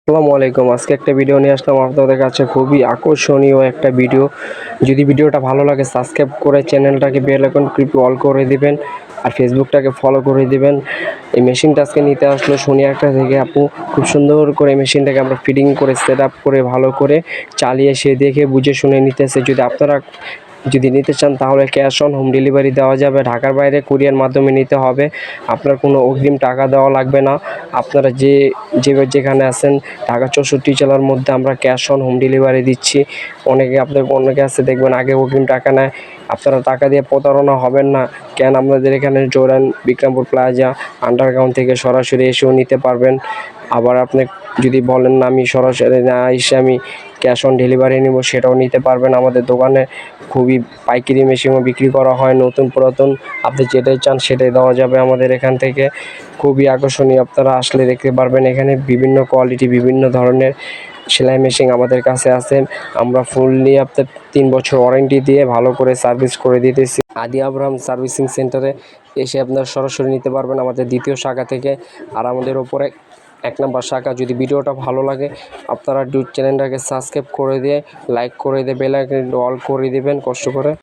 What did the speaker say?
আসসালামু আলাইকুম। আজকে একটা ভিডিও নিয়ে আসলাম আপনাদের কাছে, খুবই আকর্ষণীয় একটা ভিডিও। যদি ভিডিওটা ভালো লাগে সাবস্ক্রাইব করে চ্যানেলটাকে বেল আইকন অল করে দিবেন, আর ফেসবুকটাকে ফলো করে দিবেন। এই মেশিনটা আজকে নিতে আসলো সোনিয়াটা থেকে আপু। খুব সুন্দর করে মেশিনটাকে আমরা ফিটিং করে সেট আপ করে ভালো করে চালিয়ে সে দেখে বুঝে শুনে নিতেছে। যদি নিতে চান তাহলে ক্যাশ অন হোম ডেলিভারি দেওয়া যাবে। ঢাকার বাইরে কুরিয়ার মাধ্যমে নিতে হবে। আপনার কোনো অগ্রিম টাকা দেওয়া লাগবে না। আপনারা যেখানে আছেন ঢাকা 64 জেলার মধ্যে আমরা ক্যাশ অন হোম ডেলিভারি দিচ্ছি। অনেকে আছে দেখবেন আগে অগ্রিম টাকা নেয়। আপনারা টাকা দিয়ে প্রতারণা হবেন না। আমাদের এখানে জোরান বিক্রমপুর প্লাজা আন্ডারগ্রাউন্ড থেকে সরাসরি এসেও নিতে পারবেন। আবার আপনি যদি বলেন না আমি সরাসরি না এসে আমি ক্যাশ অন ডেলিভারি নেব, সেটাও নিতে পারবেন। আমাদের দোকানে খুবই পাইকারি মেশিনও বিক্রি করা হয়, নতুন পুরাতন আপনি যেটাই চান সেটাই দেওয়া যাবে আমাদের এখান থেকে। খুবই আকর্ষণীয়, আপনারা আসলে দেখতে পারবেন। এখানে বিভিন্ন কোয়ালিটি বিভিন্ন ধরনের সেলাই মেশিন আমাদের কাছে আছে। আমরা ফুললি আপনার 3 বছর ওয়ারেন্টি দিয়ে ভালো করে সার্ভিস করে দিতেছি। আদি আব্রাহাম সার্ভিসিং সেন্টারে এসে আপনারা সরাসরি নিতে পারবেন আমাদের দ্বিতীয় শাখা থেকে। আর আমাদের ওপরে 1 নম্বর শাখা। যদি ভিডিওটা ভালো লাগে আপনারা চ্যানেলটাকে সাবস্ক্রাইব করে দিয়ে লাইক করে দিয়ে বেল আইকন অল করে দিবেন কষ্ট করে।